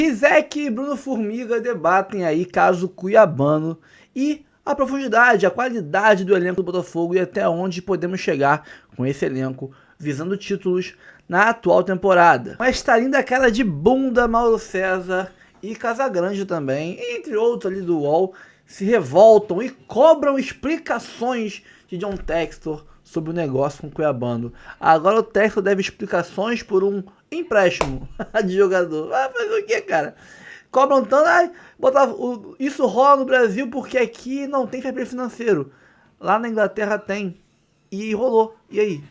Rizek e Bruno Formiga debatem aí caso cuiabano e a profundidade, a qualidade do elenco do Botafogo e até onde podemos chegar com esse elenco visando títulos na atual temporada. Mas tá linda a cara de bunda Mauro César e Casagrande também, entre outros ali do UOL, se revoltam e cobram explicações de John Textor sobre o negócio com o cuiabano. Agora o Textor deve explicações por um empréstimo de jogador. Vai fazer o que, cara? Cobram tanto, isso rola no Brasil porque aqui não tem fair play financeiro. Lá na Inglaterra tem. E rolou. E aí?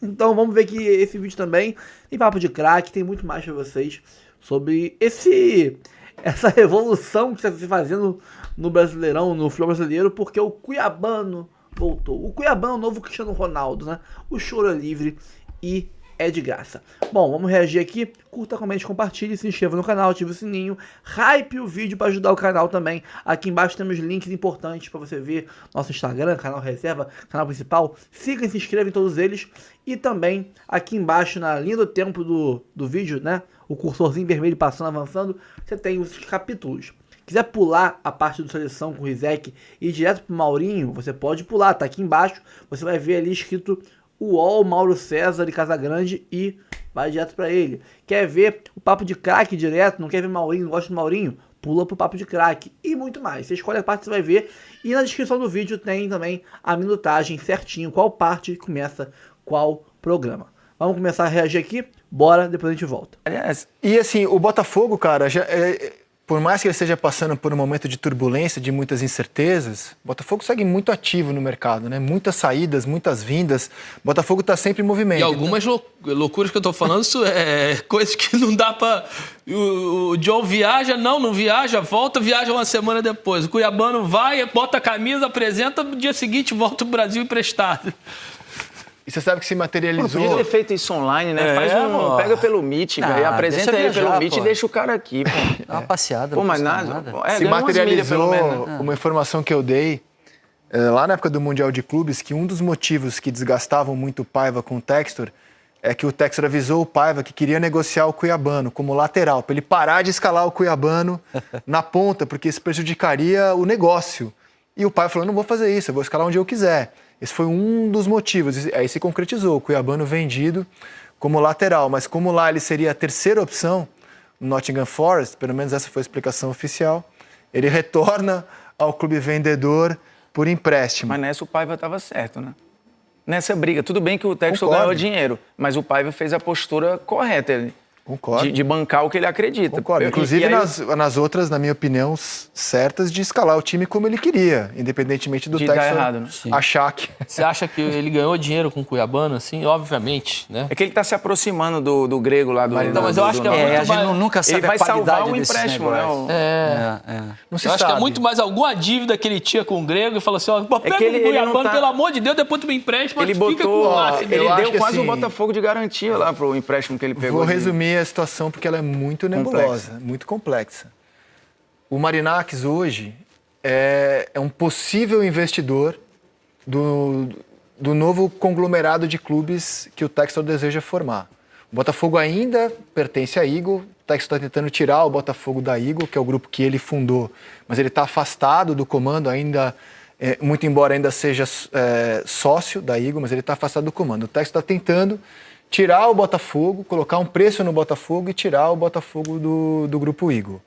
Então vamos ver que esse vídeo também tem papo de craque, tem muito mais pra vocês sobre essa revolução que está se fazendo no Brasileirão, no futebol brasileiro, porque o cuiabano voltou. O cuiabano é o novo Cristiano Ronaldo, né? O choro é livre e é de graça. Bom, vamos reagir aqui. Curta, comente, compartilhe, se inscreva no canal, ative o sininho, hype o vídeo para ajudar o canal também. Aqui embaixo temos links importantes para você ver nosso Instagram, canal reserva, canal principal. Siga e se inscreva em todos eles. E também aqui embaixo, na linha do tempo do vídeo, né? O cursorzinho vermelho passando, avançando, você tem os capítulos. Quiser pular a parte do seleção com o Rizek e ir direto pro Maurinho, você pode pular, tá aqui embaixo. Você vai ver ali escrito UOL, Mauro César e Casagrande e vai direto pra ele. Quer ver o papo de craque direto, não quer ver Maurinho, não gosta do Maurinho? Pula pro papo de craque e muito mais. Você escolhe a parte que você vai ver e na descrição do vídeo tem também a minutagem certinho, qual parte começa qual programa. Vamos começar a reagir aqui, bora, depois a gente volta. Aliás, e assim, o Botafogo, cara, por mais que ele esteja passando por um momento de turbulência, de muitas incertezas, o Botafogo segue muito ativo no mercado, né? Muitas saídas, muitas vindas. O Botafogo está sempre em movimento. E algumas loucuras que eu tô falando, isso é coisas que não dá pra... O John viaja, não viaja, volta, viaja uma semana depois. O cuiabano vai, bota a camisa, apresenta, no dia seguinte volta pro Brasil emprestado. E você sabe que se materializou... Podia ter feito isso online, né? Pega pelo Meet, velho, apresenta ele pelo Meet e deixa o cara aqui, pô. Dá uma passeada. Pô, mas nada. Se materializou uma informação que eu dei lá na época do Mundial de Clubes, que um dos motivos que desgastavam muito o Paiva com o Textor é que o Textor avisou o Paiva que queria negociar o cuiabano como lateral, para ele parar de escalar o cuiabano na ponta, porque isso prejudicaria o negócio. E o Paiva falou, não vou fazer isso, eu vou escalar onde eu quiser. Esse foi um dos motivos. Aí se concretizou, o cuiabano vendido como lateral, mas como lá ele seria a terceira opção no Nottingham Forest, pelo menos essa foi a explicação oficial, ele retorna ao clube vendedor por empréstimo. Mas nessa o Paiva estava certo, né? Nessa briga, tudo bem que o Textor ganhou dinheiro, mas o Paiva fez a postura correta. Concordo. De bancar o que ele acredita. Concordo. Inclusive nas outras, na minha opinião, certas de escalar o time como ele queria, independentemente do Textor errado, né? achar que... Você acha que ele ganhou dinheiro com o cuiabano, assim? Obviamente, né? É que ele está se aproximando do grego lá do... Então, mas eu acho que a gente nunca sabe ele vai a qualidade salvar o empréstimo, né? Não se eu acho sabe. que é muito mais alguma dívida que ele tinha com o grego e falou assim, ó, pega o cuiabano, pelo amor de Deus, depois tu me empresta, mas ele fica botou, com o máximo. ele deu quase assim, o Botafogo de garantia lá pro empréstimo que ele pegou. Vou resumir a situação porque ela é muito nebulosa, muito complexa. O Marinakis hoje é um possível investidor do novo conglomerado de clubes que o Textor deseja formar. O Botafogo ainda pertence à Eagle, o Textor está tentando tirar o Botafogo da Eagle, que é o grupo que ele fundou, mas ele está afastado do comando ainda, muito embora ainda seja sócio da Eagle, mas ele está afastado do comando. O Textor está tentando tirar o Botafogo, colocar um preço no Botafogo e tirar o Botafogo do Grupo Eagle.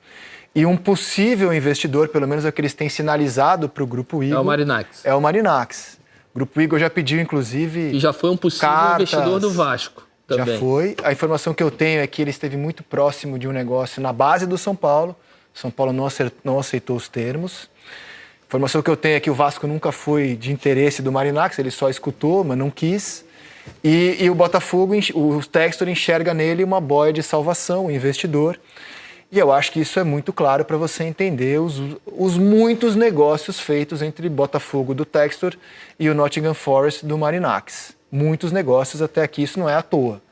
E um possível investidor, pelo menos é o que eles têm sinalizado para o Grupo Eagle... É o Marinakis. É o Marinakis. O Grupo Eagle já pediu, inclusive... E já foi um possível investidor do Vasco também. Já foi. A informação que eu tenho é que ele esteve muito próximo de um negócio na base do São Paulo. São Paulo não aceitou os termos. A informação que eu tenho é que o Vasco nunca foi de interesse do Marinakis, ele só escutou, mas não quis. E o Botafogo, o Textor enxerga nele uma boia de salvação, um investidor. E eu acho que isso é muito claro para você entender os muitos negócios feitos entre Botafogo do Textor e o Nottingham Forest do Marinakis. Muitos negócios até aqui, isso não é à toa.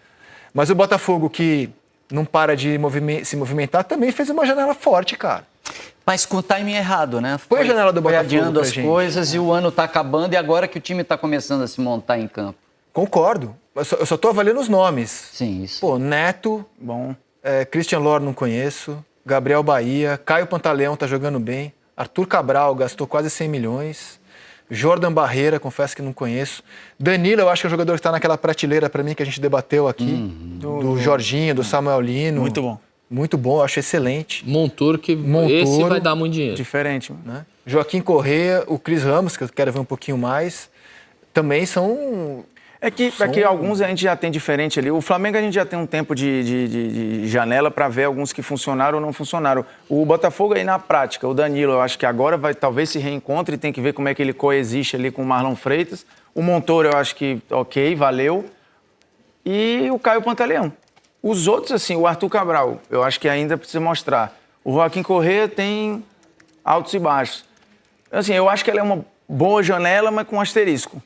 Mas o Botafogo, que não para de se movimentar, também fez uma janela forte, cara. Mas com o timing errado, né? Foi a janela do Botafogo adiando as gente. coisas e o ano está acabando e agora que o time está começando a se montar em campo. Concordo. Eu só estou avaliando os nomes. Sim, isso. Pô, Neto, Bom. Christian Lohr não conheço. Gabriel Bahia, Caio Pantaleão tá jogando bem, Arthur Cabral gastou quase 100 milhões, Jordan Barreira, confesso que não conheço, Danilo, eu acho que é o jogador que está naquela prateleira para mim que a gente debateu aqui, do Jorginho, do Samuel Lino. Muito bom. Muito bom, eu acho excelente. Montoro, esse vai dar muito dinheiro. Diferente. Né? Joaquim Correa, o Cris Ramos, que eu quero ver um pouquinho mais, também são... É que alguns a gente já tem diferente ali. O Flamengo a gente já tem um tempo de janela para ver alguns que funcionaram ou não funcionaram. O Botafogo aí na prática, o Danilo, eu acho que agora talvez se reencontre e tem que ver como é que ele coexiste ali com o Marlon Freitas. O Montoro eu acho que ok, valeu. E o Caio Pantaleão. Os outros, assim, o Arthur Cabral, eu acho que ainda precisa mostrar. O Joaquim Correa tem altos e baixos. Assim, eu acho que ela é uma boa janela, mas com asterisco.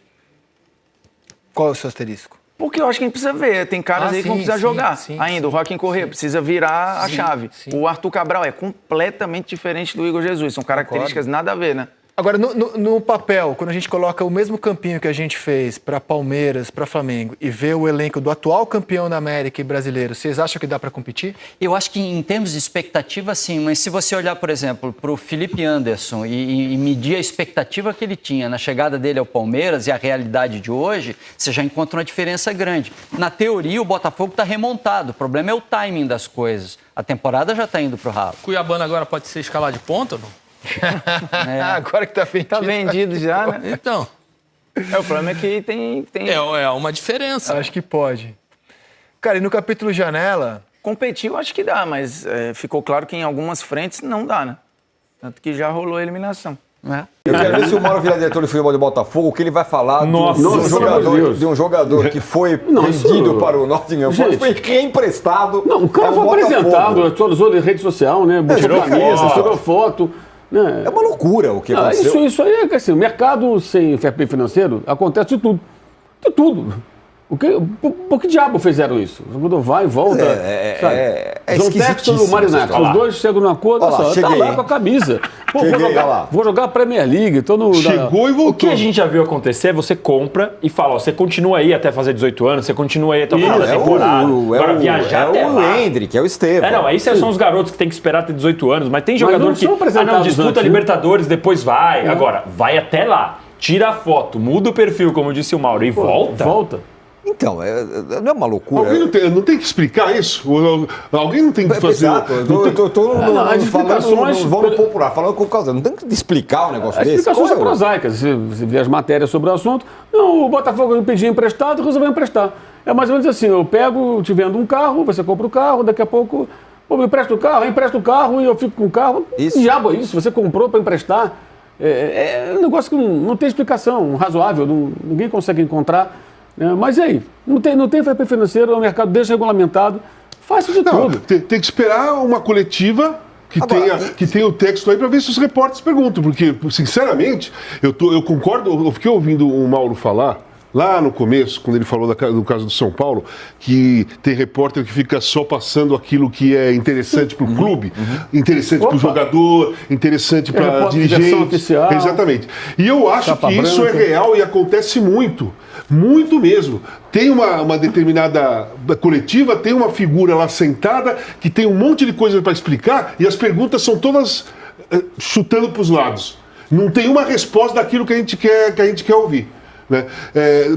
Qual é o seu asterisco? Porque eu acho que a gente precisa ver. Tem caras aí que vão precisar jogar ainda. O Joaquim Correa precisa virar a chave. O Arthur Cabral é completamente diferente do Igor Jesus. São características nada a ver, né? Agora, no papel, quando a gente coloca o mesmo campinho que a gente fez para Palmeiras, para Flamengo, e vê o elenco do atual campeão da América e brasileiro, vocês acham que dá para competir? Eu acho que em termos de expectativa, sim. Mas se você olhar, por exemplo, para o Felipe Anderson e medir a expectativa que ele tinha na chegada dele ao Palmeiras e a realidade de hoje, você já encontra uma diferença grande. Na teoria, o Botafogo está remontado. O problema é o timing das coisas. A temporada já está indo para o ralo. Cuiabano agora pode ser escalado de ponta ou não? Agora que tá vendido. Tá vendido já, né? Então. O problema é que tem... É uma diferença. Acho que pode. Cara, e no capítulo janela... Competir eu acho que dá, mas ficou claro que em algumas frentes não dá, né? Tanto que já rolou a eliminação. Eu quero ver se o Mauro virar diretor de futebol de Botafogo, o que ele vai falar de um jogador que foi vendido para o Nottingham Forest, foi reemprestado. Não, o cara foi apresentado, atualizou na rede social, né? Tirou camisa, tirou foto. Né? É uma loucura o que aconteceu. Isso aí é assim, o mercado sem fair play financeiro acontece de tudo. De tudo. Por que diabo fizeram isso? O jogador vai e volta. João Textor e o Marinac, os dois chegam num acordo, tá lá com a camisa. Pô, vou jogar a Premier League. Chegou e voltou. O que a gente já viu acontecer é você compra e fala, ó, você continua aí até fazer 18 anos, você continua aí até o final da temporada. Agora viajar até lá. O Hendrick, é o Estevão. Aí são os garotos que tem que esperar ter 18 anos, mas tem jogador que disputa antes, Libertadores, depois vai. Agora, vai até lá, tira a foto, muda o perfil, como disse o Mauro, e volta. Então, não é uma loucura. Alguém não tem que explicar isso? Alguém não tem que fazer... Exato, eu tô falando, vou no popular, falando com o causa. Não tem que explicar um negócio desse. As explicações são prosaicas. Você vê as matérias sobre o assunto. Não, o Botafogo me pedia emprestado, resolveu emprestar. É mais ou menos assim, eu pego, te vendo um carro, você compra o carro, daqui a pouco... me empresta o carro e eu fico com o carro. Isso. Que diabo é isso? Você comprou para emprestar. É um negócio que não tem explicação razoável, ninguém consegue encontrar. Mas e aí? Não tem fair play financeiro, é um mercado desregulamentado, faz de tudo. Tem que esperar uma coletiva que tenha o texto aí para ver se os repórteres perguntam, porque, sinceramente, eu concordo, eu fiquei ouvindo o Mauro falar, lá no começo, quando ele falou do caso do São Paulo, que tem repórter que fica só passando aquilo que é interessante para o clube, interessante para o jogador, interessante para dirigente. Oficial, exatamente. E eu acho que isso é real e acontece muito. Muito mesmo. Tem uma determinada coletiva, tem uma figura lá sentada que tem um monte de coisa para explicar e as perguntas são todas chutando para os lados. Não tem uma resposta daquilo que a gente quer ouvir. Né?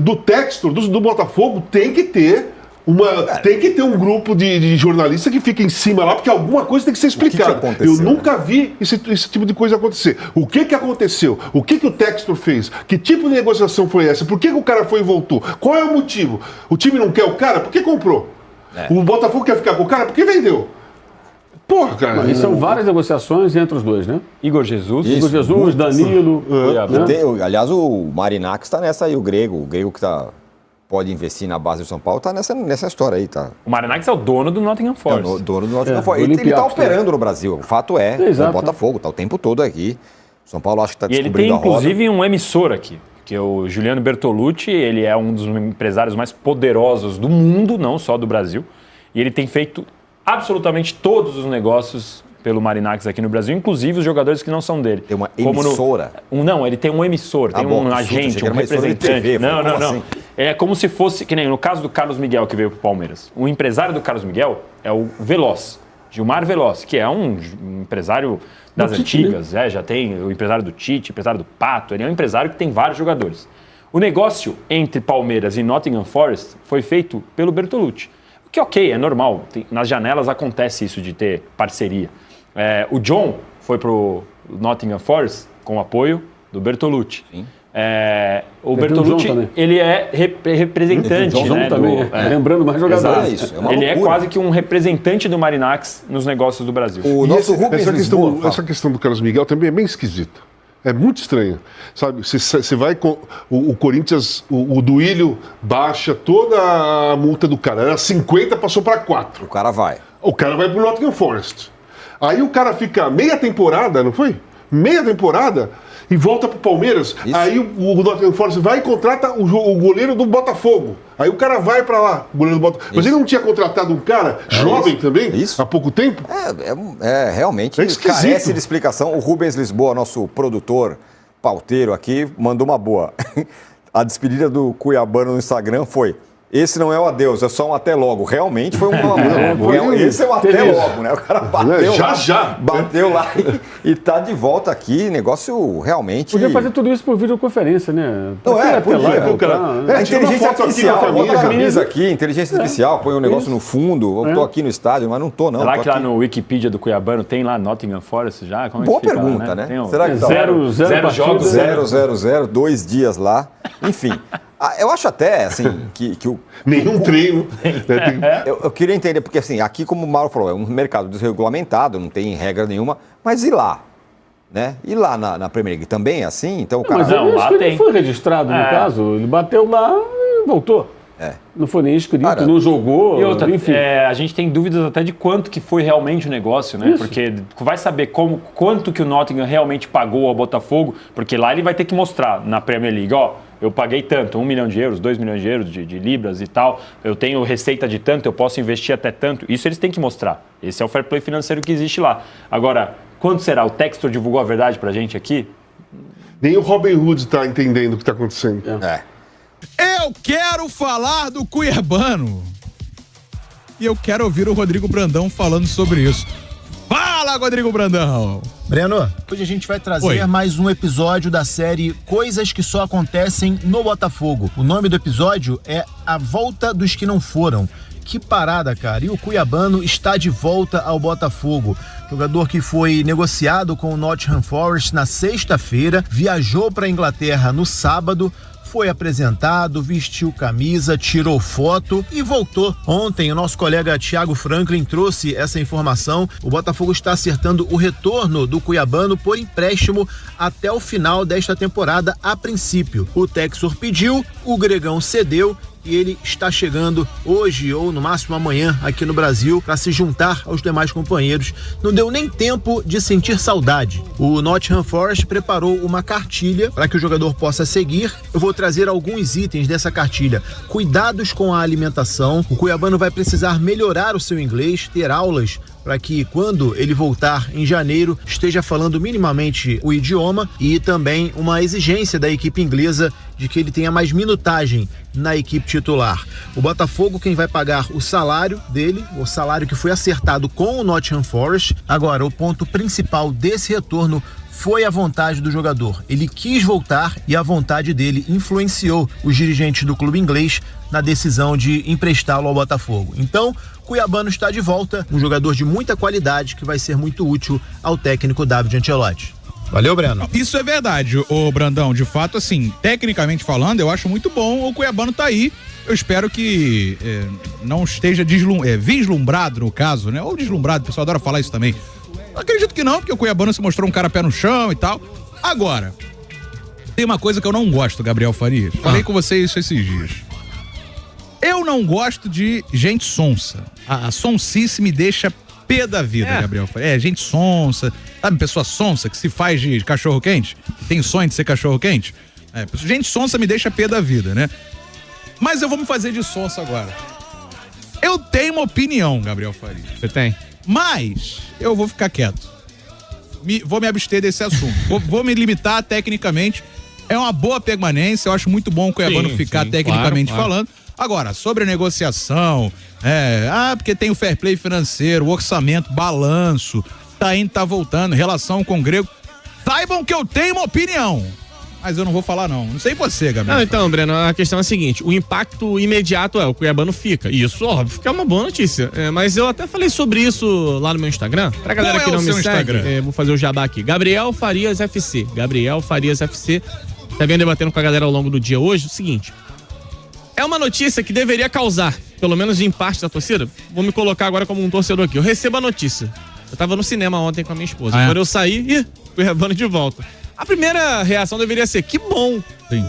Do Textor, do Botafogo, tem que ter um grupo de jornalistas que fica em cima lá, porque alguma coisa tem que ser explicada. Eu nunca vi esse tipo de coisa acontecer. O que aconteceu? O que o Textor fez? Que tipo de negociação foi essa? Por que o cara foi e voltou? Qual é o motivo? O time não quer o cara? Por que comprou? O Botafogo quer ficar com o cara? Por que vendeu? Porra, cara. E são várias negociações entre os dois, né? Igor Jesus, Danilo. Aliás, o Marinac está nessa aí, o grego que pode investir na base do São Paulo, está nessa história aí, tá? O Marinac é o dono do Nottingham Forest. O dono do Nottingham Forest. Ele está operando no Brasil, o fato é, o Botafogo está o tempo todo aqui. O São Paulo acho que está descobrindo a roda. E ele tem, inclusive, um emissor aqui, que é o Juliano Bertolucci, ele é um dos empresários mais poderosos do mundo, não só do Brasil, e ele tem feito absolutamente todos os negócios pelo Marinax aqui no Brasil, inclusive os jogadores que não são dele. Tem uma emissora? Não, ele tem um emissor, tem um agente, um representante. TV, não. Assim? É como se fosse, que nem no caso do Carlos Miguel que veio pro Palmeiras. O empresário do Carlos Miguel é o Veloz. Gilmar Veloz, que é um empresário das antigas, já tem o empresário do Tite, o empresário do Pato, ele é um empresário que tem vários jogadores. O negócio entre Palmeiras e Nottingham Forest foi feito pelo Bertolucci. O que é normal, nas janelas acontece isso de ter parceria. O John foi pro Nottingham Forest com o apoio do Bertolucci. Sim. O Bertolucci, ele é representante, né? Lembrando mais jogadores. Ele é quase que um representante do Marinax nos negócios do Brasil. Essa questão do Carlos Miguel também é bem esquisita. É muito estranho. Sabe, você vai com o Corinthians, o Duílio baixa toda a multa do cara. Era 50, passou para 4. O cara vai pro Nottingham Forest. Aí o cara fica meia temporada, não foi? Meia temporada e volta pro Palmeiras. Isso. Aí o Nottingham Forest vai e contrata o goleiro do Botafogo. Aí o cara vai pra lá, o goleiro do Botafogo. Mas ele não tinha contratado um cara jovem também, há pouco tempo? Realmente carece de explicação. O Rubens Lisboa, nosso produtor pauteiro aqui, mandou uma boa. A despedida do Cuiabano no Instagram foi: esse não é o adeus, é só um até logo. Realmente foi esse é o até logo, né? O cara bateu lá e tá de volta aqui. Negócio realmente... Podia fazer tudo isso por videoconferência, né? A inteligência artificial, bota a camisa aqui, inteligência artificial, põe um negócio no fundo, eu tô aqui no estádio, mas não tô não. Será que lá no Wikipedia do Cuiabano tem lá Nottingham Forest já? Boa pergunta, né? Será que tá? 0 jogos? 0, 2 dias lá, enfim... Eu acho até, assim, que o... Nenhum treino. Eu queria entender, porque, assim, aqui, como o Mauro falou, é um mercado desregulamentado, não tem regra nenhuma, mas e lá? Né? E lá na Premier League também é assim? Então o cara... Mas lá ele foi registrado, no caso. Ele bateu lá e voltou. Não foi nem inscrito, não jogou, e outra, enfim. A gente tem dúvidas até de quanto que foi realmente o negócio, né? Isso. Porque vai saber quanto que o Nottingham realmente pagou ao Botafogo, porque lá ele vai ter que mostrar na Premier League, eu paguei tanto, 1 milhão de euros, 2 milhões de euros de libras e tal, eu tenho receita de tanto, eu posso investir até tanto. Isso eles têm que mostrar. Esse é o fair play financeiro que existe lá. Agora, quanto será? O Textor divulgou a verdade pra gente aqui? Nem o Robin Hood tá entendendo o que tá acontecendo. Eu quero falar do Cuiabano. E eu quero ouvir o Rodrigo Brandão falando sobre isso. Fala, Rodrigo Brandão! Breno, hoje a gente vai trazer mais um episódio da série Coisas que Só Acontecem no Botafogo. O nome do episódio é A Volta dos que Não Foram. Que parada, cara. E o Cuiabano está de volta ao Botafogo. Jogador que foi negociado com o Nottingham Forest na sexta-feira, viajou para a Inglaterra no sábado, foi apresentado, vestiu camisa, tirou foto e voltou. Ontem, o nosso colega Thiago Franklin trouxe essa informação. O Botafogo está acertando o retorno do Cuiabano por empréstimo até o final desta temporada, a princípio. O Textor pediu, o Gregão cedeu e ele está chegando hoje ou no máximo amanhã aqui no Brasil para se juntar aos demais companheiros. Não deu nem tempo de sentir saudade. O Nottingham Forest preparou uma cartilha para que o jogador possa seguir. Eu vou trazer alguns itens dessa cartilha. Cuidados com a alimentação. O Cuiabano vai precisar melhorar o seu inglês, ter aulas para que quando ele voltar em janeiro esteja falando minimamente o idioma, e também uma exigência da equipe inglesa de que ele tenha mais minutagem na equipe titular. O Botafogo, quem vai pagar o salário dele, o salário que foi acertado com o Nottingham Forest. Agora, o ponto principal desse retorno foi a vontade do jogador. Ele quis voltar e a vontade dele influenciou os dirigentes do clube inglês na decisão de emprestá-lo ao Botafogo. Então, Cuiabano está de volta, um jogador de muita qualidade que vai ser muito útil ao técnico David Ancelotti. Valeu, Breno. Isso é verdade, ô Brandão. De fato, assim, tecnicamente falando, eu acho muito bom. O Cuiabano tá aí. Eu espero que não esteja vislumbrado, no caso, né? Ou deslumbrado, o pessoal adora falar isso também. Eu acredito que não, porque o Cuiabano se mostrou um cara pé no chão e tal. Agora, tem uma coisa que eu não gosto, Gabriel Farias. Falei com você isso esses dias. Eu não gosto de gente sonsa. A sonsice me deixa pé da vida, Gabriel Farias. Gente sonsa. Sabe, pessoa sonsa que se faz de cachorro-quente? Que tem sonho de ser cachorro-quente? Gente sonsa me deixa pé da vida, né? Mas eu vou me fazer de sonsa agora. Eu tenho uma opinião, Gabriel Farias. Você tem? Mas eu vou ficar quieto. Vou me abster desse assunto. vou me limitar tecnicamente. É uma boa permanência. Eu acho muito bom o Cuiabano ficar tecnicamente falando. Agora, sobre a negociação, porque tem o fair play financeiro, o orçamento, balanço, tá indo, tá voltando, relação com o grego. Saibam que eu tenho uma opinião. Mas eu não vou falar, não. Não sei você, Gabriel. Não, então, Breno, a questão é a seguinte: o impacto imediato o Cuiabano fica. Isso, óbvio, que é uma boa notícia. Mas eu até falei sobre isso lá no meu Instagram. Pra galera que não me segue, vou fazer o jabá aqui. Gabriel Farias FC. Gabriel Farias FC. Tá vendo, debatendo com a galera ao longo do dia hoje. O seguinte: é uma notícia que deveria causar, pelo menos em parte da torcida. Vou me colocar agora como um torcedor aqui. Eu recebo a notícia. Eu tava no cinema ontem com a minha esposa. Quando eu saí, Cuiabano de volta. A primeira reação deveria ser, que bom. Sim.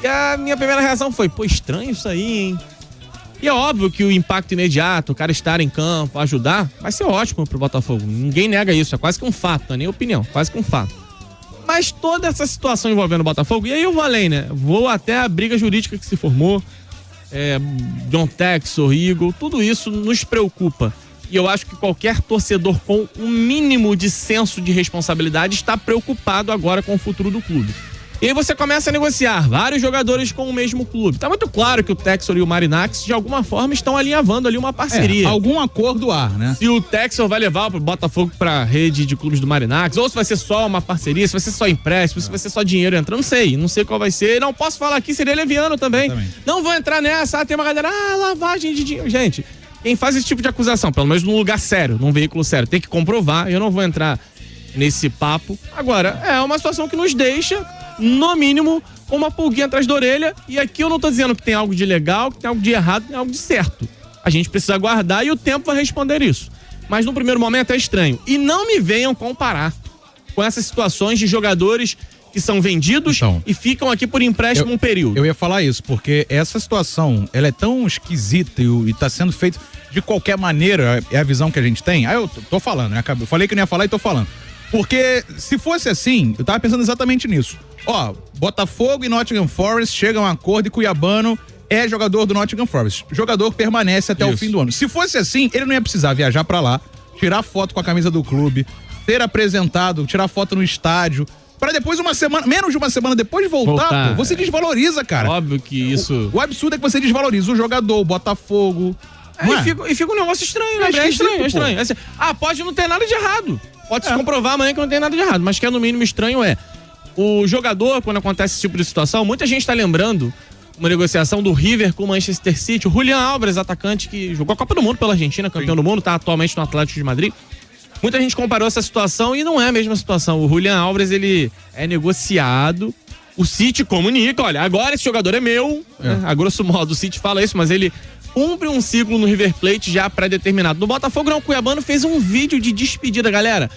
E a minha primeira reação foi, estranho isso aí, hein? E é óbvio que o impacto imediato, o cara estar em campo, ajudar, vai ser ótimo pro Botafogo. Ninguém nega isso, é quase que um fato, não é nem opinião, quase que um fato. Mas toda essa situação envolvendo o Botafogo, e aí eu vou além, né? Vou até a briga jurídica que se formou, John Texor, Eagle, tudo isso nos preocupa. E eu acho que qualquer torcedor com um mínimo de senso de responsabilidade está preocupado agora com o futuro do clube. E aí você começa a negociar vários jogadores com o mesmo clube. Tá muito claro que o Texor e o Marinax, de alguma forma, estão alinhavando ali uma parceria. Algum acordo há, né? Se o Texor vai levar o Botafogo pra rede de clubes do Marinax, ou se vai ser só uma parceria, se vai ser só empréstimo, se vai ser só dinheiro entrando, não sei qual vai ser. Não posso falar aqui, seria leviano também. Não vou entrar nessa, tem uma galera, lavagem de dinheiro. Gente, quem faz esse tipo de acusação, pelo menos num lugar sério, num veículo sério, tem que comprovar. Eu não vou entrar nesse papo. Agora, é uma situação que nos deixa, no mínimo, com uma pulguinha atrás da orelha. E aqui eu não tô dizendo que tem algo de legal, que tem algo de errado, tem algo de certo. A gente precisa aguardar e o tempo vai responder isso. Mas no primeiro momento é estranho. E não me venham comparar com essas situações de jogadores que são vendidos e ficam aqui por empréstimo um período. Eu ia falar isso, porque essa situação, ela é tão esquisita e tá sendo feito de qualquer maneira, é a visão que a gente tem. Aí eu tô falando, né? Eu falei que não ia falar e tô falando. Porque se fosse assim, eu tava pensando exatamente nisso. Botafogo e Nottingham Forest chegam a um acordo e Cuiabano é jogador do Nottingham Forest. O jogador permanece até o fim do ano. Se fosse assim, ele não ia precisar viajar pra lá, tirar foto com a camisa do clube, ser apresentado, tirar foto no estádio, pra depois menos de uma semana depois de voltar. Você desvaloriza, cara. Óbvio que isso... O absurdo é que você desvaloriza o jogador, o Botafogo. E fica um negócio estranho, né? É estranho. Assim, pode não ter nada de errado. Pode se comprovar amanhã que não tem nada de errado. Mas que é no mínimo estranho o jogador, quando acontece esse tipo de situação, muita gente tá lembrando uma negociação do River com o Manchester City. O Julián Álvares, atacante que jogou a Copa do Mundo pela Argentina, campeão do mundo, tá atualmente no Atlético de Madrid. Muita gente comparou essa situação e não é a mesma situação. O Julián Álvares, ele é negociado. O City comunica, olha, agora esse jogador é meu. A grosso modo, o City fala isso, mas ele cumpre um ciclo no River Plate já pré-determinado. No Botafogo, não, o Cuiabano fez um vídeo de despedida, galera.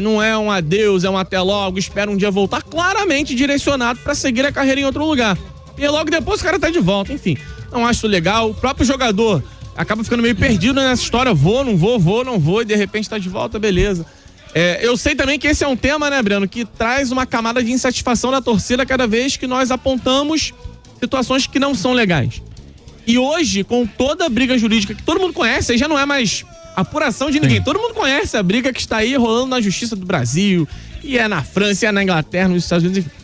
Não é um adeus, é um até logo, espera um dia voltar, claramente direcionado para seguir a carreira em outro lugar. E logo depois o cara tá de volta, enfim. Não acho legal. O próprio jogador acaba ficando meio perdido nessa história, vou, não vou, e de repente tá de volta, beleza. Eu sei também que esse é um tema, né, Breno, que traz uma camada de insatisfação da torcida cada vez que nós apontamos situações que não são legais. E hoje, com toda a briga jurídica que todo mundo conhece, aí já não é mais apuração de ninguém. Todo mundo conhece a briga que está aí rolando na Justiça do Brasil, e é na França, e é na Inglaterra, nos Estados Unidos, enfim.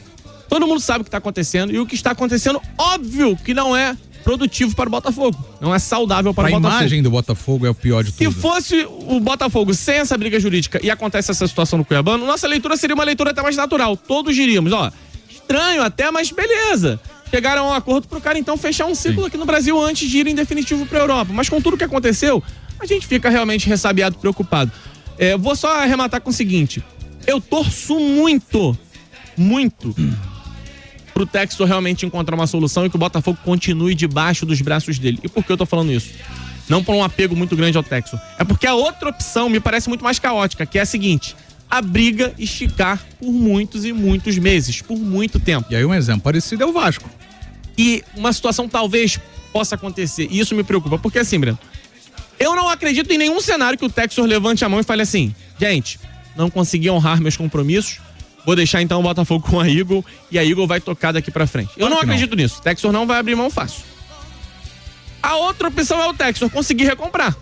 Todo mundo sabe o que está acontecendo, e o que está acontecendo, óbvio que não é produtivo para o Botafogo. Não é saudável para o Botafogo. A imagem do Botafogo é o pior de tudo. Se fosse o Botafogo sem essa briga jurídica e acontece essa situação no Cuiabano, nossa leitura seria uma leitura até mais natural. Todos diríamos, estranho até, mas beleza. Chegaram a um acordo pro cara, então, fechar um ciclo aqui no Brasil antes de ir em definitivo pra Europa. Mas com tudo que aconteceu, a gente fica realmente ressabiado, preocupado. Vou só arrematar com o seguinte. Eu torço muito pro Textor realmente encontrar uma solução e que o Botafogo continue debaixo dos braços dele. E por que eu tô falando isso? Não por um apego muito grande ao Textor. É porque a outra opção me parece muito mais caótica, que é a seguinte: a briga esticar por muitos e muitos meses, por muito tempo. E aí um exemplo parecido é o Vasco. E uma situação talvez possa acontecer, e isso me preocupa, porque assim, Breno, eu não acredito em nenhum cenário que o Textor levante a mão e fale assim: gente, não consegui honrar meus compromissos, vou deixar então o Botafogo com a Eagle e a Eagle vai tocar daqui pra frente. Eu não acredito nisso. O Textor não vai abrir mão fácil. A outra opção é o Textor conseguir recomprar.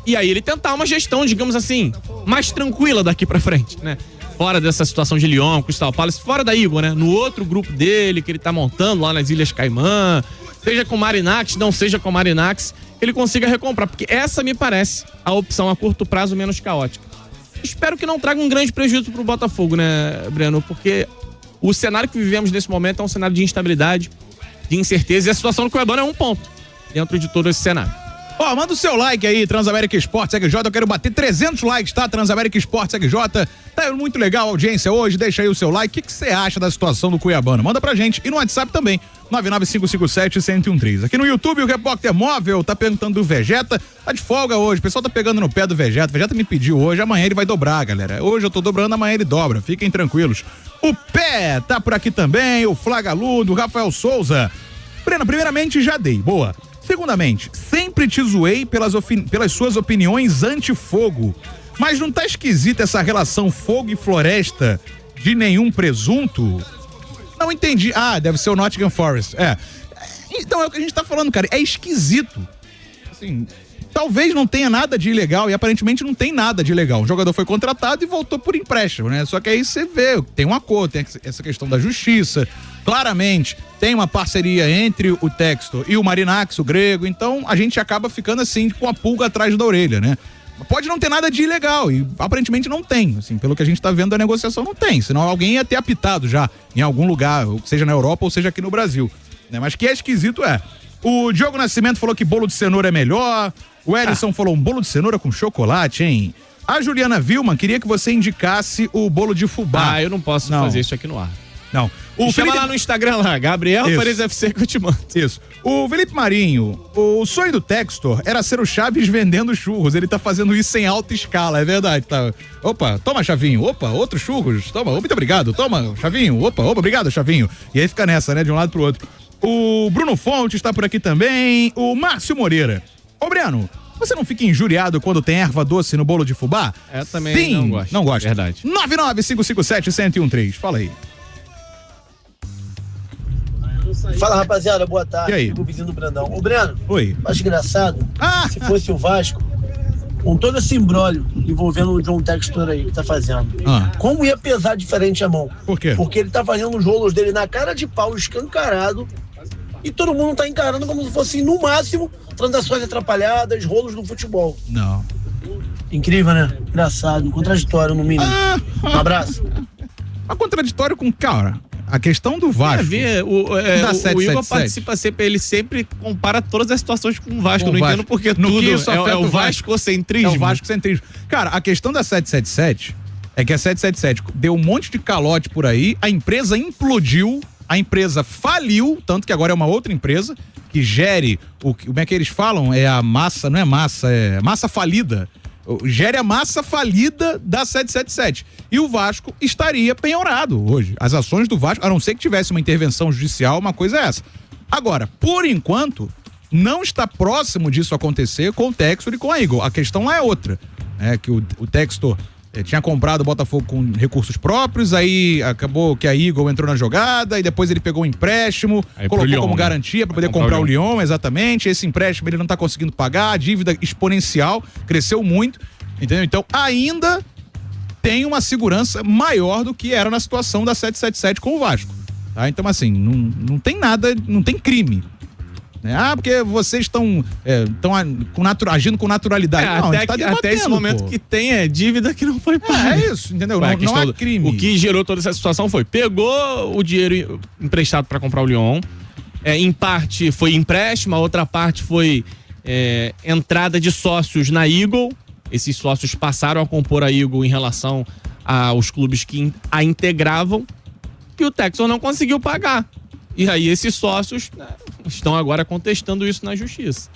E aí ele tentar uma gestão, digamos assim, mais tranquila daqui pra frente, né? Fora dessa situação de Lyon, Crystal Palace, fora da Eagle, né? No outro grupo dele, que ele tá montando lá nas Ilhas Caimã, seja com o Marinakis, não seja com o Marinakis, ele consiga recomprar, porque essa me parece a opção a curto prazo menos caótica. Espero que não traga um grande prejuízo pro Botafogo, né, Breno? Porque o cenário que vivemos nesse momento é um cenário de instabilidade, de incerteza, e a situação do Cuiabano é um ponto dentro de todo esse cenário. Ó, manda o seu like aí, Transamérica Esportes RJ. Eu quero bater 300 likes, tá? Transamérica Esportes RJ. Tá muito legal a audiência hoje. Deixa aí o seu like. O que você acha da situação do Cuiabano? Manda pra gente. E no WhatsApp também, 99557-1013. Aqui no YouTube, o Repórter Móvel tá perguntando do Vegeta. Tá de folga hoje. O pessoal tá pegando no pé do Vegeta. O Vegeta me pediu hoje. Amanhã ele vai dobrar, galera. Hoje eu tô dobrando, amanhã ele dobra. Fiquem tranquilos. O Pé tá por aqui também. O Flagaludo, o Rafael Souza. Breno, primeiramente já dei. Boa. Segundamente, sempre te zoei pelas suas opiniões anti-fogo. Mas não tá esquisita essa relação fogo e floresta de nenhum presunto? Não entendi. Ah, deve ser o Nottingham Forest. É. Então é o que a gente tá falando, cara. É esquisito. Assim, talvez não tenha nada de ilegal e aparentemente não tem nada de ilegal. O jogador foi contratado e voltou por empréstimo, né? Só que aí você vê, tem um acordo, tem essa questão da justiça. Claramente, tem uma parceria entre o Textor e o Marinakis, o grego, então a gente acaba ficando assim com a pulga atrás da orelha, né? Pode não ter nada de ilegal e aparentemente não tem, assim, pelo que a gente tá vendo da negociação não tem, senão alguém ia ter apitado já em algum lugar, seja na Europa ou seja aqui no Brasil, né? Mas que é esquisito é. O Diogo Nascimento falou que bolo de cenoura é melhor, o Ellison falou um bolo de cenoura com chocolate, hein? A Juliana Vilman queria que você indicasse o bolo de fubá. Eu não posso fazer isso aqui no ar. Não. Chama lá no Instagram lá, Gabriel Fares FC que eu te mando. Isso. O Felipe Marinho, o sonho do Textor era ser o Chaves vendendo churros. Ele tá fazendo isso em alta escala, é verdade. Tá. Opa, toma, Chavinho. Opa, outros churros. Toma, muito obrigado. Toma, Chavinho. Opa, obrigado, Chavinho. E aí fica nessa, né, de um lado pro outro. O Bruno Fonte está por aqui também. O Márcio Moreira. Ô, Breno, você não fica injuriado quando tem erva doce no bolo de fubá? Eu também Sim, não gosto. Não gosto. Verdade. 99557-1013. Fala aí. Fala, rapaziada, boa tarde. E aí? Fico vizinho do Brandão. Ô, Breno, oi. acho engraçado se fosse o Vasco, com todo esse imbróglio envolvendo o John Textor aí que tá fazendo. Como ia pesar diferente a mão? Por quê? Porque ele tá fazendo os rolos dele na cara de pau, escancarado, e todo mundo tá encarando como se fosse, no máximo, transações atrapalhadas, rolos do futebol. Não. Incrível, né? Engraçado, contraditório no mínimo. Um abraço. A contraditório com, cara, a questão do Vasco. O Igor participa sempre, ele sempre compara todas as situações com o Vasco. Eu não entendo porque no tudo que isso afeta o vascocentrismo. É o vascocentrismo. Cara, a questão da 777 é que a 777 deu um monte de calote por aí, a empresa implodiu, a empresa faliu, tanto que agora é uma outra empresa que gere, como é que eles falam? É a massa, não é massa, é massa falida. Gere a massa falida da 777. E o Vasco estaria penhorado hoje. As ações do Vasco, a não ser que tivesse uma intervenção judicial, uma coisa é essa. Agora, por enquanto, não está próximo disso acontecer com o Textor e com a Eagle. A questão lá é outra. É que o Textor tinha comprado o Botafogo com recursos próprios, aí acabou que a Eagle entrou na jogada, e depois ele pegou um empréstimo, aí colocou Lyon, como garantia para poder comprar o Lyon, exatamente. Esse empréstimo ele não tá conseguindo pagar, a dívida exponencial, cresceu muito, entendeu? Então ainda tem uma segurança maior do que era na situação da 777 com o Vasco, tá? Então assim, não tem nada, não tem crime. Porque vocês estão agindo com naturalidade. Não, até esse momento que tem dívida que não foi paga. É isso, entendeu? Não há crime. O que gerou toda essa situação pegou o dinheiro emprestado para comprar o Lyon, em parte foi empréstimo, a outra parte foi entrada de sócios na Eagle. Esses sócios passaram a compor a Eagle em relação aos clubes que a integravam, e o Textor não conseguiu pagar. E aí esses sócios estão agora contestando isso na justiça.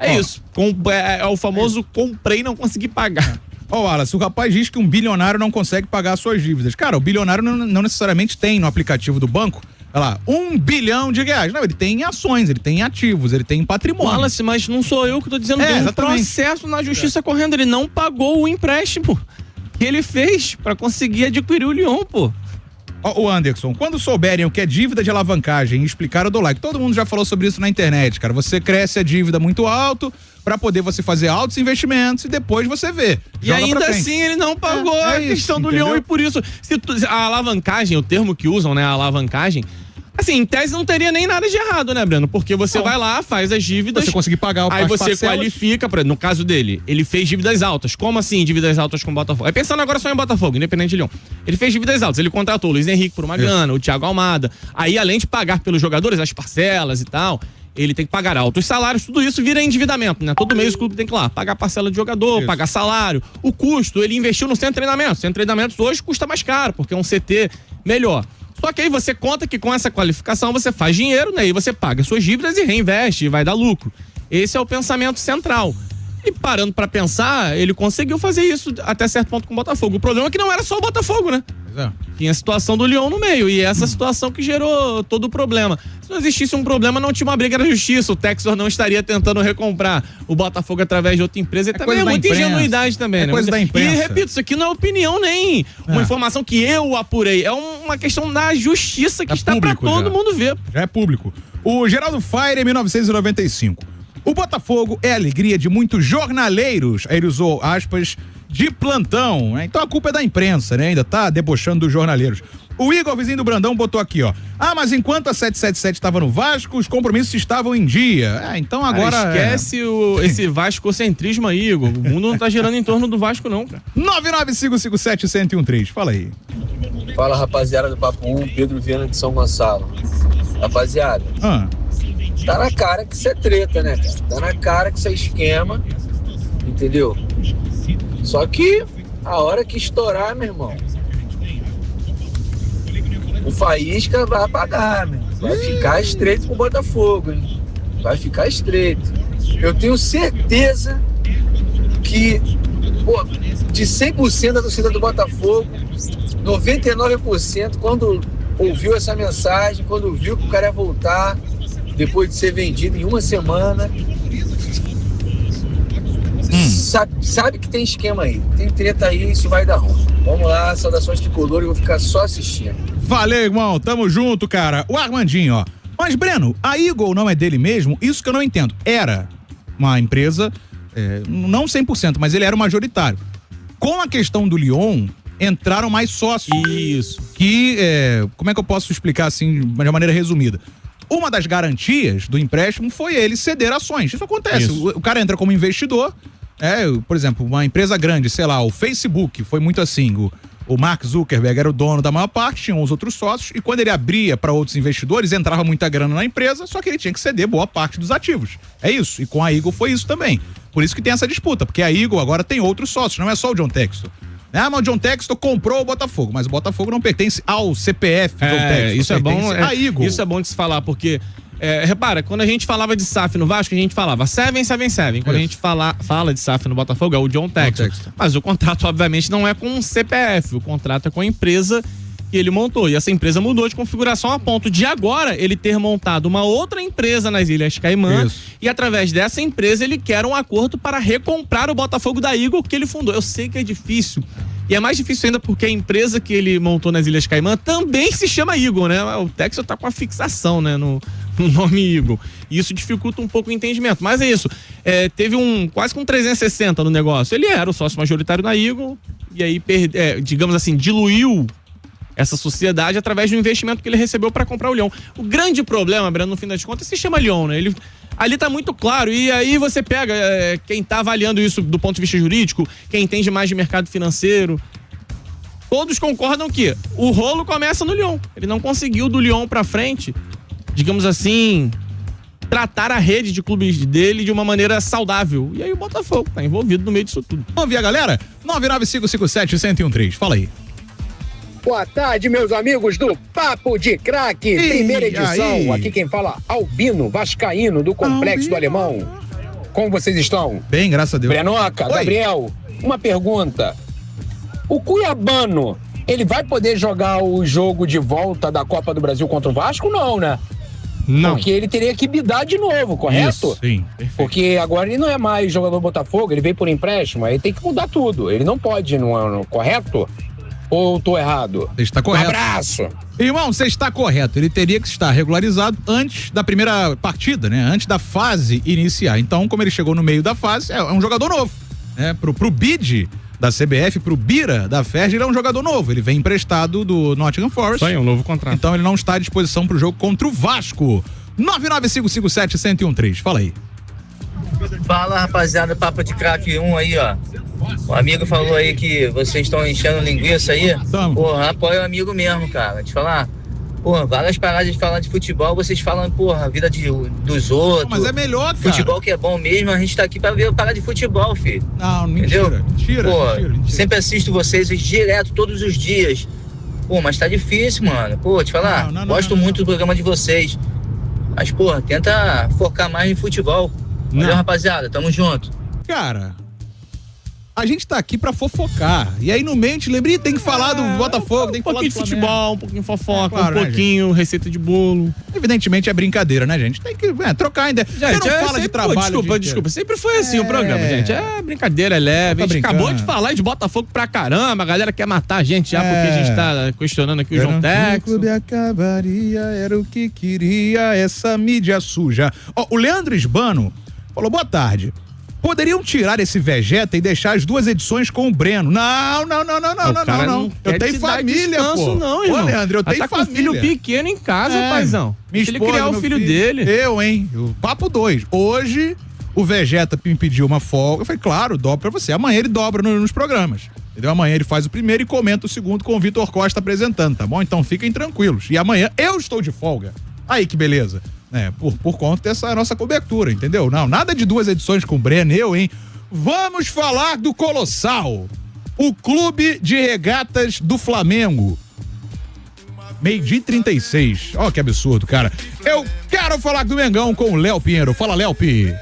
Isso. É o famoso comprei e não consegui pagar. Wallace, o rapaz diz que um bilionário não consegue pagar suas dívidas. Cara, o bilionário não necessariamente tem no aplicativo do banco, olha lá, R$1 bilhão. Não, ele tem ações, ele tem ativos, ele tem patrimônio. Wallace, mas não sou eu que tô dizendo, tem um processo na justiça correndo. Ele não pagou o empréstimo que ele fez para conseguir adquirir o Lyon, pô. O Anderson, quando souberem o que é dívida de alavancagem, explicaram, eu dou like. Todo mundo já falou sobre isso na internet, cara. Você cresce a dívida muito alto pra poder você fazer altos investimentos e depois você vê. E ainda assim ele não pagou a questão do Lyon, e por isso, a alavancagem, o termo que usam, né, a alavancagem, Assim, em tese não teria nem nada de errado, né, Breno? Porque você vai lá, faz as dívidas. Você conseguir pagar aí você qualifica, no caso dele, ele fez dívidas altas. Como assim dívidas altas com o Botafogo? Aí pensando agora só em Botafogo, independente de Leão. Ele fez dívidas altas, ele contratou o Luiz Henrique por uma grana, o Thiago Almada. Aí, além de pagar pelos jogadores, as parcelas e tal, ele tem que pagar altos salários, tudo isso vira endividamento, né? Todo mês o clube tem que ir lá pagar parcela de jogador, pagar salário. O custo, ele investiu no centro de treinamento. O centro de treinamentos hoje custa mais caro, porque é um CT melhor. Só que aí você conta que com essa qualificação você faz dinheiro, né? E você paga suas dívidas e reinveste, e vai dar lucro. Esse é o pensamento central. E parando pra pensar, ele conseguiu fazer isso até certo ponto com o Botafogo. O problema é que não era só o Botafogo, né? Tinha a situação do Lyon no meio, e essa situação que gerou todo o problema. Se não existisse um problema, não tinha uma briga na justiça, o Textor não estaria tentando recomprar o Botafogo através de outra empresa, e também é muita ingenuidade também, né? Coisa da imprensa. E repito, isso aqui não é opinião nem uma informação que eu apurei, é uma questão da justiça que está pra todo mundo ver. Já é público. O Geraldo Fire, 1995. O Botafogo é a alegria de muitos jornaleiros, aí ele usou aspas, de plantão, né? Então a culpa é da imprensa, né? Ainda tá debochando dos jornaleiros. O Igor, vizinho do Brandão, botou aqui, ó. Ah, mas enquanto a 777 estava no Vasco, os compromissos estavam em dia. Então agora... esquece esse vascocentrismo aí, Igor. O mundo não tá girando em torno do Vasco, não, cara. 99557-1013, fala aí. Fala, rapaziada do Papo 1, Pedro Viana de São Gonçalo. Rapaziada, tá na cara que isso é treta, né, cara? Tá na cara que isso é esquema, entendeu? Só que a hora que estourar, meu irmão, o Faísca vai apagar, meu. Vai ficar estreito pro Botafogo, hein? Vai ficar estreito. Eu tenho certeza que, pô, de 100% da torcida do Botafogo, 99% quando ouviu essa mensagem, quando viu que o cara ia voltar, depois de ser vendido em uma semana, sabe que tem esquema aí, tem treta aí, isso vai dar ruim. Vamos lá, saudações tricolor, eu vou ficar só assistindo. Valeu, irmão, tamo junto, cara. O Armandinho, ó. Mas, Breno, a Eagle não é dele mesmo? Isso que eu não entendo. Era uma empresa, não 100%, mas ele era o majoritário. Com a questão do Lyon, entraram mais sócios. Isso. Que, como é que eu posso explicar assim, de maneira resumida? Uma das garantias do empréstimo foi ele ceder ações. Isso acontece. O cara entra como investidor, por exemplo, uma empresa grande, sei lá, o Facebook, foi muito assim, o Mark Zuckerberg era o dono da maior parte, tinham os outros sócios, e quando ele abria para outros investidores, entrava muita grana na empresa, só que ele tinha que ceder boa parte dos ativos. É isso. E com a Eagle foi isso também. Por isso que tem essa disputa, porque a Eagle agora tem outros sócios, não é só o John Textor. Ah, mas o John Textor comprou o Botafogo, mas o Botafogo não pertence ao CPF John Textor. Isso é bom. A Eagle. Isso é bom de se falar, porque repara, quando a gente falava de SAF no Vasco, a gente falava 777. Quando a gente fala de SAF no Botafogo, é o John Textor. Mas o contrato, obviamente, não é com o CPF, o contrato é com a empresa que ele montou. E essa empresa mudou de configuração a ponto de agora ele ter montado uma outra empresa nas Ilhas Caimã. E através dessa empresa ele quer um acordo para recomprar o Botafogo da Eagle que ele fundou. Eu sei que é difícil. E é mais difícil ainda porque a empresa que ele montou nas Ilhas Caimã também se chama Eagle, né? O Textor tá com a fixação, né? No nome Eagle. E isso dificulta um pouco o entendimento. Mas é isso. Teve quase com 360 no negócio. Ele era o sócio majoritário da Eagle e aí, digamos assim, diluiu essa sociedade através do investimento que ele recebeu para comprar o Lyon. O grande problema, Breno, no fim das contas, se chama Lyon, né? Ali tá muito claro, e aí você pega quem tá avaliando isso do ponto de vista jurídico, quem entende mais de mercado financeiro, todos concordam que o rolo começa no Lyon. Ele não conseguiu do Lyon pra frente, digamos assim, tratar a rede de clubes dele de uma maneira saudável. E aí o Botafogo tá envolvido no meio disso tudo. Vamos ver a galera? 99557-1013, fala aí. Boa tarde, meus amigos do Papo de Craque, primeira edição. Aí. Aqui quem fala, Albino Vascaíno, do Complexo do Alemão. Como vocês estão? Bem, graças a Deus. Brenoca, Gabriel, uma pergunta. O Cuiabano, ele vai poder jogar o jogo de volta da Copa do Brasil contra o Vasco? Não, né? Não. Porque ele teria que bidar de novo, correto? Isso, sim. Perfeito. Porque agora ele não é mais jogador do Botafogo, ele veio por empréstimo, aí tem que mudar tudo. Ele não pode, não, correto? Ou tô errado? Você está correto. Um abraço. Irmão, você está correto. Ele teria que estar regularizado antes da primeira partida, né? Antes da fase iniciar. Então, como ele chegou no meio da fase, é um jogador novo, né? Pro bid da CBF pro Bira, da Ferg, ele é um jogador novo. Ele vem emprestado do Nottingham Forest. Isso aí, um novo contrato. Então ele não está à disposição pro jogo contra o Vasco. 99557-1013. Fala aí. Fala, rapaziada, Papo de Craque 1 aí, ó. O amigo falou aí que vocês estão enchendo linguiça aí. Porra, apoio o amigo mesmo, cara. Te falar, porra, várias paradas de falar de futebol, vocês falam, porra, a vida dos outros. Mas é melhor, cara. Futebol que é bom mesmo, a gente tá aqui pra ver parar de futebol, filho. Não, mentira. Mentira, pô, mentira. Sempre assisto vocês direto, todos os dias. Pô, mas tá difícil, mano. Pô, te falar, gosto muito do programa de vocês. Mas, porra, tenta focar mais em futebol. Valeu, rapaziada, tamo junto. Cara, a gente tá aqui pra fofocar. E aí no meio a gente lembra, tem que falar do Botafogo, tem que falar do de futebol, um pouquinho fofoca, claro, um pouquinho receita de bolo. Evidentemente é brincadeira, né, gente? Tem que trocar ainda. Você não fala sempre, de trabalho. Desculpa. Sempre foi assim o programa, gente. É brincadeira, é leve. A gente acabou de falar de Botafogo pra caramba. A galera quer matar a gente já porque a gente tá questionando aqui o João Tex. O clube acabaria, era o que queria essa mídia suja. Ó, o Leandro Esbano falou, boa tarde. Poderiam tirar esse Vegeta e deixar as 2 edições com o Breno. Não. Eu tenho família, pô. Não, irmão. Ô, Leandro, eu tenho tá família. Com filho pequeno em casa, paizão. Minha Deixa esposa, ele criar o filho dele. Eu, hein? Papo 2. Hoje, o Vegeta me pediu uma folga. Eu falei, claro, dobro pra você. Amanhã ele dobra nos programas. Entendeu? Amanhã ele faz o primeiro e comenta o segundo com o Vitor Costa apresentando, tá bom? Então fiquem tranquilos. E amanhã eu estou de folga. Aí que beleza. Por conta dessa nossa cobertura, entendeu? Não, nada de 2 edições com o Breno, hein? Vamos falar do Colossal, o clube de regatas do Flamengo. 12h36. Ó, que absurdo, cara. Eu quero falar do Mengão com o Léo Pinheiro. Fala, Léo Pi.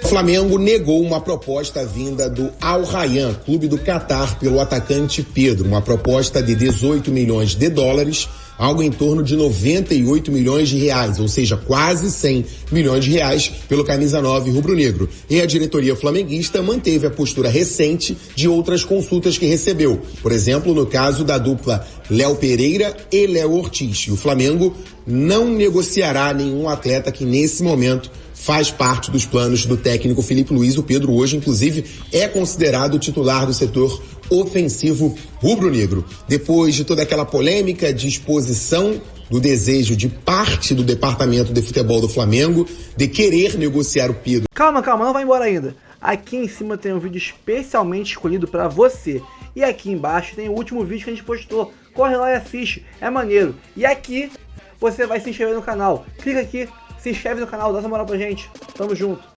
O Flamengo negou uma proposta vinda do Al Rayyan, clube do Catar, pelo atacante Pedro. Uma proposta de 18 milhões de dólares, algo em torno de 98 milhões de reais, ou seja, quase 100 milhões de reais pelo camisa 9 rubro-negro. E a diretoria flamenguista manteve a postura recente de outras consultas que recebeu. Por exemplo, no caso da dupla Léo Pereira e Léo Ortiz. E o Flamengo não negociará nenhum atleta que nesse momento faz parte dos planos do técnico Felipe Luiz. O Pedro hoje, inclusive, é considerado o titular do setor ofensivo rubro-negro. Depois de toda aquela polêmica de exposição do desejo de parte do departamento de futebol do Flamengo de querer negociar o Pedro. Calma, não vai embora ainda. Aqui em cima tem um vídeo especialmente escolhido para você. E aqui embaixo tem o último vídeo que a gente postou. Corre lá e assiste, é maneiro. E aqui você vai se inscrever no canal. Clica aqui, se inscreve no canal, dá essa moral pra gente. Tamo junto.